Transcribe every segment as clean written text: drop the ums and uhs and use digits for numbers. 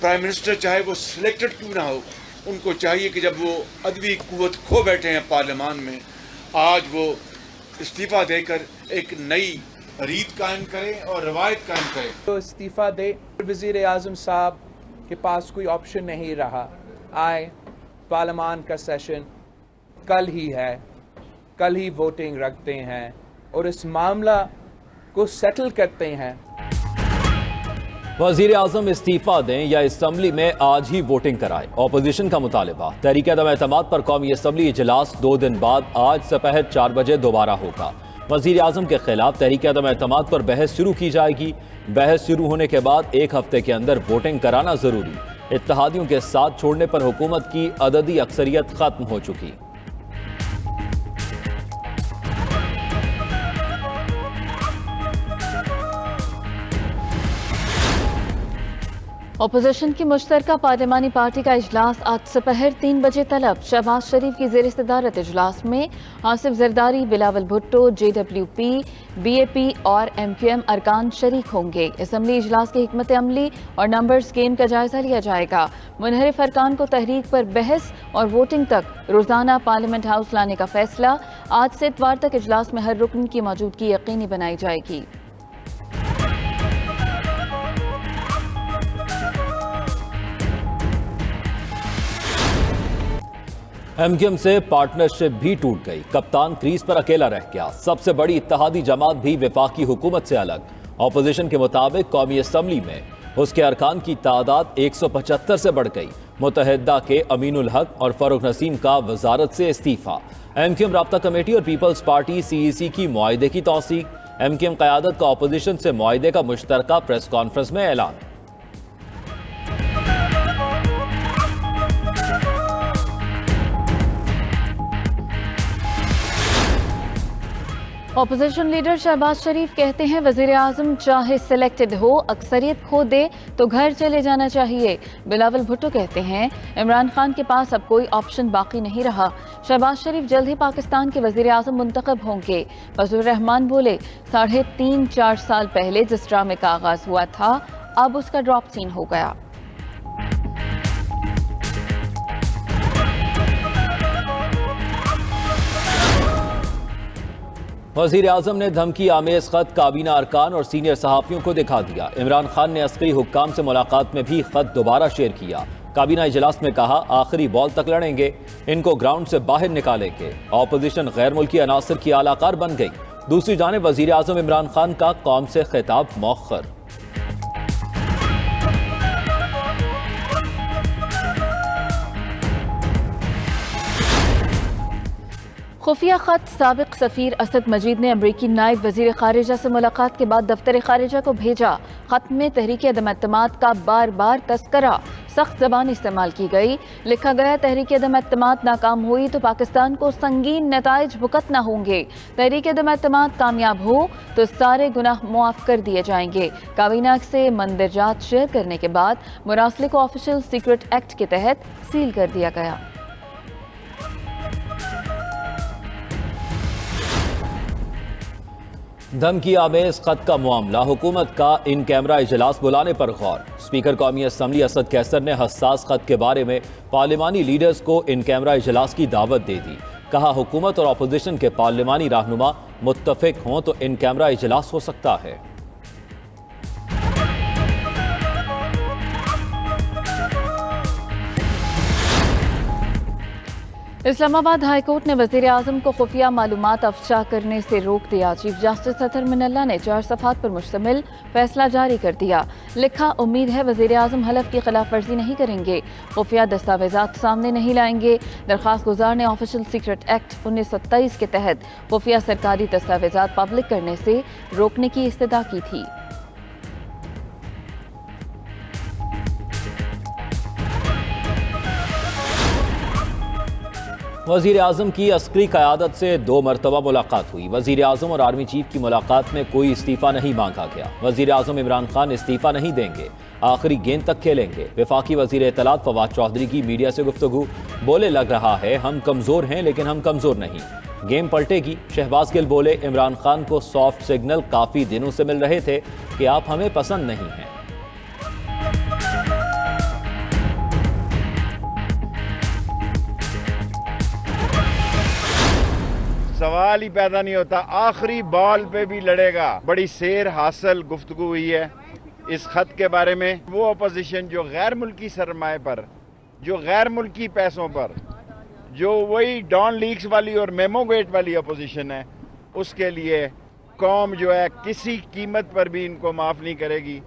Prime minister चाहे वो selected क्यों ना हो, उनको चाहिए कि जब वो अदबी कुव्वत खो बैठे हैं पार्लियामान में, आज वो इस्तीफ़ा देकर एक नई रीत कायम करें और रवायत कायम करें। तो इस्तीफ़ा दे, वज़ीर आज़म साहब के पास कोई ऑप्शन नहीं रहा। आए, पार्लियामान का सेशन कल ही है, कल ही वोटिंग रखते हैं और इस मामला को सेटल करते हैं। वज़ीर आज़म इस्तीफा दें या असम्बली में आज ही वोटिंग कराएं, ऑपोजिशन का मुतालिबा। तहरीक अदम एतमाद पर कौमी असम्बली इजलास 2 दिन बाद आज दोपहर 4 बजे दोबारा होगा। वज़ीर आज़म के खिलाफ तहरीक अदम एतमाद पर बहस शुरू की जाएगी। बहस शुरू होने के बाद 1 हफ्ते के अंदर वोटिंग कराना जरूरी। इत्तेहादियों के साथ छोड़ने पर हुकूमत की अददी अक्सरियत खत्म हो चुकी। अपोजिशन की मुश्तरका पार्लियामानी पार्टी का इजलास आज दोपहर 3 बजे तलब। शहबाज शरीफ की ज़ेर सदारत इजलास में आसिफ जरदारी, बिलावल भुट्टो, JWP, BAP और MQM अरकान शरीक होंगे। असम्बली इजलास की हिकमत अमली और नंबर्स गेम का जायजा लिया जाएगा। मुनहरिफ अरकान को तहरीक पर बहस और वोटिंग तक रोजाना पार्लियामेंट हाउस लाने का फैसला। आज से इतवार तक इजलास में हर रुकन की मौजूदगी यकीनी बनाई जाएगी। MQM से पार्टनरशिप भी टूट गई। कप्तान क्रीज पर अकेला रह गया। सबसे बड़ी इत्तेहादी जमात भी वफाकी हुकूमत से अलग। ऑपोजिशन के मुताबिक कौमी असम्बली में उसके अरकान की तादाद 175 से बढ़ गई। मुत्तहिदा के अमीनुल हक और फरूख नसीम का वजारत से इस्तीफा। MQM राब्ता कमेटी और पीपल्स पार्टी CEC की मुआहदे की तौसीक। MQM क़यादत का ऑपोजिशन से मुआहदे का मुश्तरका प्रेस कॉन्फ्रेंस में ऐलान। अपोजिशन लीडर शहबाज शरीफ कहते हैं वज़ीर आज़म चाहे सिलेक्टेड हो, अक्सरियत खो दे तो घर चले जाना चाहिए। बिलावल भुट्टो कहते हैं इमरान खान के पास अब कोई ऑप्शन बाकी नहीं रहा। शहबाज शरीफ जल्द ही पाकिस्तान के वज़ीर आज़म मुंतखब होंगे। फजलुर रहमान बोले 3.5-4 साल पहले जिस ड्रामे का आगाज हुआ था अब उसका ड्रॉप सीन हो गया। वज़ीर आज़म ने धमकी आमेज खत काबीना अरकान और सीनियर सहाफ़ियों को दिखा दिया। इमरान खान ने अस्करी हुक्काम से मुलाकात में भी खत दोबारा शेयर किया। काबीना इजलास में कहा आखिरी बॉल तक लड़ेंगे, इनको ग्राउंड से बाहर निकालेंगे। ऑपोजिशन गैर मुल्की अनासर की आलाकार बन गई। दूसरी जानिब वज़ीर आज़म इमरान खान का कौम से खिताब मौखर। खुफिया खत साबिक सफ़ीर असद मजीद ने अमरीकी नायब वज़ीर ख़ारिजा से मुलाकात के बाद दफ्तर ख़ारिजा को भेजा। खत में तहरीक अदम एतमाद का बार बार तस्करा, सख्त ज़बान इस्तेमाल की गई। लिखा गया तहरीक अदम एतमाद नाकाम हुई तो पाकिस्तान को संगीन नताइज भुगतना होंगे। तहरीक अदम एतमाद कामयाब हो तो सारे गुनाह मुआफ़ कर दिए जाएंगे। काबीना से मंदरजात शेयर करने के बाद मुरासले को ऑफिशियल सीक्रेट एक्ट के तहत सील कर दिया गया। धमकी आमेज खत का मामला, हुकूमत का इन कैमरा इजलास बुलाने पर गौर। स्पीकर कौमी असम्बली असद कैसर ने हसास खत के बारे में पार्लिमानी लीडर्स को इन कैमरा इजलास की दावत दे दी। कहा हुकूमत और अपोजिशन के पार्लिमानी रहनुमा मुत्तफिक हों तो इन कैमरा इजलास हो सकता है। इस्लामाबाद हाई कोर्ट ने वज़ीर आज़म को खुफिया मालूमात अफशा करने से रोक दिया। चीफ जस्टिस अतहर मिनल्ला ने 4 सफ़हात पर मुश्तमिल फैसला जारी कर दिया। लिखा उम्मीद है वज़ीर आज़म हलफ की खिलाफ वर्जी नहीं करेंगे, खुफिया दस्तावेजात सामने नहीं लाएंगे। दरख्वास्त गुजार ने ऑफिशियल सीक्रेट एक्ट 1927 के तहत खुफिया सरकारी दस्तावेजात पब्लिक करने से रोकने की इस्तदा की थी। वज़ीर आज़म की अस्करी क़यादत से 2 मरतबा मुलाकात हुई। वज़ीर आज़म और आर्मी चीफ की मुलाकात में कोई इस्तीफ़ा नहीं मांगा गया। वज़ीर आज़म इमरान खान इस्तीफ़ा नहीं देंगे, आखिरी गेंद तक खेलेंगे। वफाकी वज़ीर इत्तलात फवाद चौधरी की मीडिया से गुफ्तगू। बोले लग रहा है हम कमज़ोर हैं लेकिन हम कमज़ोर नहीं, गेम पलटेगी। शहबाज गिल बोले इमरान खान को सॉफ्ट सिग्नल काफ़ी दिनों से मिल रहे थे कि आप हमें पसंद नहीं हैं। सवाल ही पैदा नहीं होता। आखिरी बॉल पे भी लड़ेगा। बड़ी सेर हासिल गुफ्तगू हुई है इस खत के बारे में। वो अपोजिशन जो गैर मुल्की सरमाए पर, जो गैर मुल्की पैसों पर, जो वही डॉन लीक्स वाली और मेमोगेट वाली अपोजिशन है, उसके लिए कौम जो है किसी कीमत पर भी इनको माफ़ नहीं करेगी।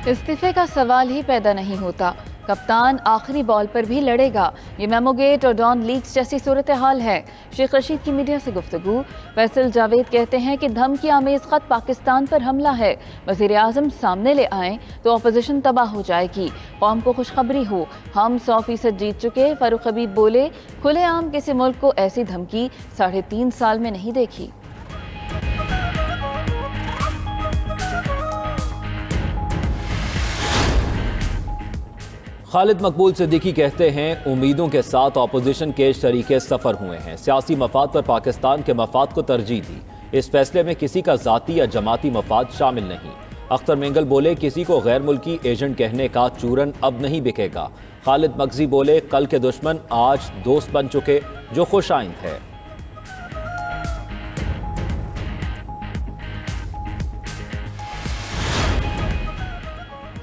इस्तीफे का सवाल ही पैदा नहीं होता। कप्तान आखिरी बॉल पर भी लड़ेगा। ये मेमोगेट और डॉन लीक्स जैसी सूरत हाल है। शेख रशीद की मीडिया से गुफ्तगू। फैसल जावेद कहते हैं कि धमकी आमेज खत पाकिस्तान पर हमला है। वज़ीर आज़म सामने ले आएं तो अपोजिशन तबाह हो जाएगी। कौम को खुशखबरी हो, हम 100% जीत चुके। फारूक हबीब बोले, खुलेआम किसी मुल्क को ऐसी धमकी 3.5 साल में नहीं देखी। खालिद मकबूल सिद्दीकी कहते हैं, उम्मीदों के साथ अपोजिशन के शरीके सफ़र हुए हैं। सियासी मफाद पर पाकिस्तान के मफाद को तरजीह दी। इस फैसले में किसी का ज़ाती या जमाती मफाद शामिल नहीं। अख्तर मेंगल बोले, किसी को गैर मुल्की एजेंट कहने का चूरन अब नहीं बिकेगा। खालिद मगजी बोले, कल के दुश्मन आज दोस्त बन चुके जो खुश आइंद है।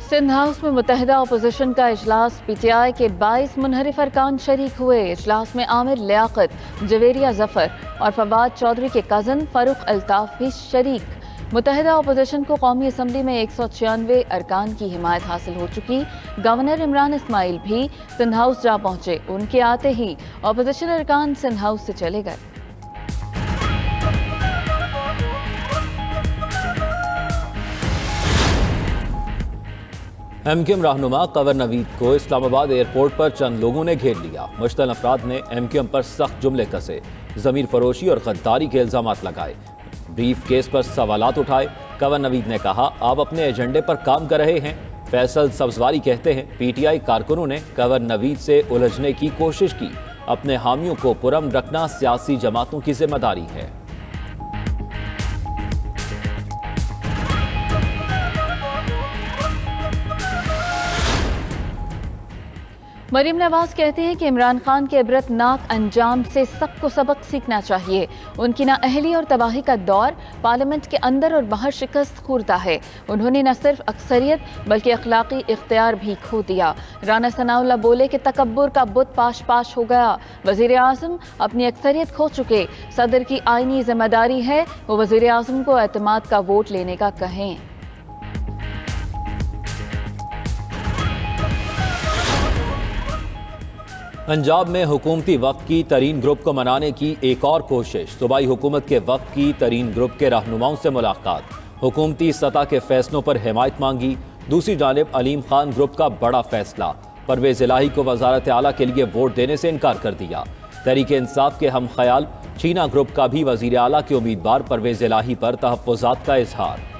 सिंध हाउस में मुत्तहिदा अपोजिशन का इजलास। पीटीआई के 22 मुनहरिफ अरकान शरीक हुए। इजलास में आमिर लियाकत, जवेरिया जफर और फवाद चौधरी के कज़न फारूक अल्ताफ भी शरीक। मुत्तहिदा अपोजिशन को कौमी असम्बली में 196 अरकान की हिमायत हासिल हो चुकी। गवर्नर इमरान इस्माइल भी सिंध हाउस जा पहुंचे। उनके आते ही अपोजिशन अरकान सिंध हाउस से चले गए। एमक्यूएम रहनुमा कवर नवीद को इस्लामाबाद एयरपोर्ट पर चंद लोगों ने घेर लिया। मुश्तल अफराद ने एमक्यूएम पर सख्त जुमले कसे, ज़मीर फरोशी और गद्दारी के इल्ज़ामात लगाए, ब्रीफ केस पर सवालात उठाए। कवर नवीद ने कहा, आप अपने एजेंडे पर काम कर रहे हैं। फैसल सब्जवारी कहते हैं, पीटीआई कारकुनों ने कवर नवीद से उलझने की कोशिश की। अपने हामियों को पुरअमन रखना सियासी जमातों की जिम्मेदारी है। मरीम नवाज कहते हैं कि इमरान खान के इबरतनाक अंजाम से सबको सबक सीखना चाहिए। उनकी नाअहली और तबाही का दौर पार्लियामेंट के अंदर और बाहर शिकस्त खुर्दा है। उन्होंने न सिर्फ अक्सरियत बल्कि अखलाकी इख्तियार भी खो दिया। राना सनाउल्लाह बोले कि तकब्बुर का बुत पाश पाश हो गया। वज़ीर आज़म अपनी अक्सरियत खो चुके। सदर की आईनी जिम्मेदारी है वो वज़ीर आज़म को एतमाद का वोट लेने का कहें। पंजाब में हुकूमती वक्त की तरीन ग्रुप को मनाने की एक और कोशिश। सूबाई हुकूमत के वक्त की तरीन ग्रुप के रहनुमाओं से मुलाकात, हुकूमती सतह के फैसलों पर हिमायत मांगी। दूसरी जानिब अलीम खान ग्रुप का बड़ा फैसला, परवेज इलाही को वजारत आला के लिए वोट देने से इनकार कर दिया। तहरीक इंसाफ के हम ख्याल चीना ग्रुप का भी वजीर आला के उम्मीदवार परवेज इलाही पर तहफ़्फ़ुज़ात का इजहार।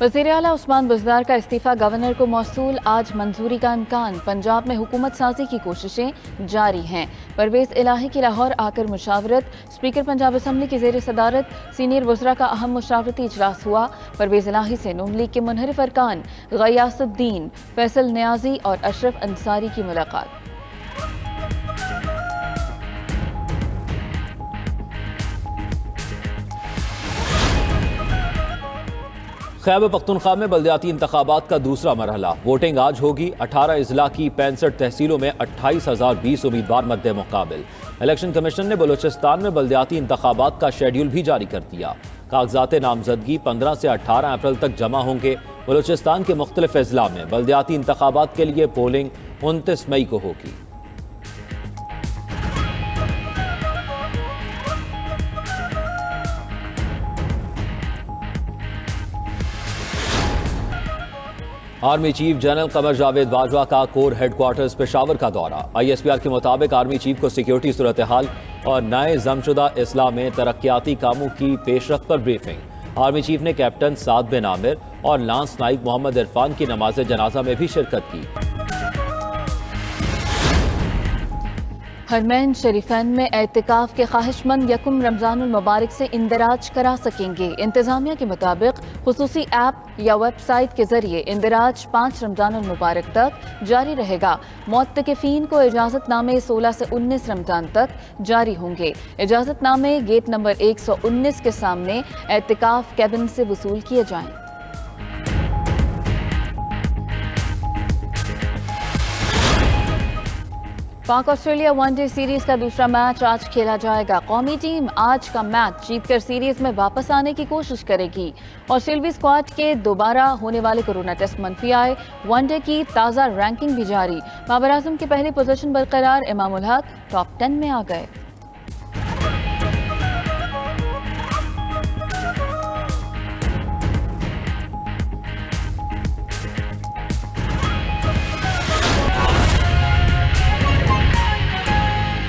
वज़ीर आला उस्मान बुज़दार का इस्तीफ़ा गवर्नर को मौसूल, आज मंजूरी का इम्कान। पंजाब में हुकूमत साजी की कोशिशें जारी हैं। परवेज़ इलाही की लाहौर आकर मुशावरत। स्पीकर पंजाब असम्बली की ज़ेर सदारत सीनियर वज़रा का अहम मुशावरती इजलास हुआ। परवेज़ इलाही से नून लीग के मुनहरिफ अरकान गयासुद्दीन, फैसल न्याजी और अशरफ अंसारी की मुलाकात। खैबर पख्तूनख्वा में बल्दियाती इंतखाबात का दूसरा मरहला, वोटिंग आज होगी। 18 अजला की 65 तहसीलों में 28,020 उम्मीदवार मद्दे मुकाबिल। इलेक्शन कमीशन ने बलूचिस्तान में बल्दियाती इंतखाबात का शेड्यूल भी जारी कर दिया। कागजात नामजदगी 15 से 18 अप्रैल तक जमा होंगे। बलूचिस्तान के मुख्तलिफ अजला में बल्दियाती इंतखाबात के लिए पोलिंग 29 मई को होगी। Army chief general Qamar Javed Bajwa का कोर हेडक्वार्टर्स पेशावर का दौरा। ISPR के मुताबिक आर्मी चीफ को सिक्योरिटी सूरत हाल और नए जमशुदा इस्लाह में तरक्याती कामों की पेशरफ्त पर ब्रीफिंग। आर्मी चीफ ने कैप्टन साद बिन आमिर और लांस नाइक मोहम्मद इरफान की नमाज जनाजा में भी शिरकत की। हरमैन शरीफैन में एहतिकाफ के ख्वाहिशमंद यकुम रमज़ानुल मुबारक से इंदराज करा सकेंगे। इंतज़ामिया के मुताबिक खुसूसी ऐप या वेबसाइट के जरिए इंदराज 5 रमज़ानुल मुबारक तक जारी रहेगा। मुअत्तकिफ़ीन को इजाज़तनामे 16 से 19 रमज़ान तक जारी होंगे। इजाज़तनामे गेट नंबर 119 के सामने एहतिकाफ कैबिन से वसूल किए जाएं। पाक ऑस्ट्रेलिया वनडे सीरीज का दूसरा मैच आज खेला जाएगा। कौमी टीम आज का मैच जीतकर सीरीज में वापस आने की कोशिश करेगी। ऑस्ट्रेलियाई स्क्वाड के दोबारा होने वाले कोरोना टेस्ट मंफी आए। वनडे की ताज़ा रैंकिंग भी जारी। बाबर आजम की पहली पोजीशन बरकरार। इमामुल हक टॉप 10 में आ गए।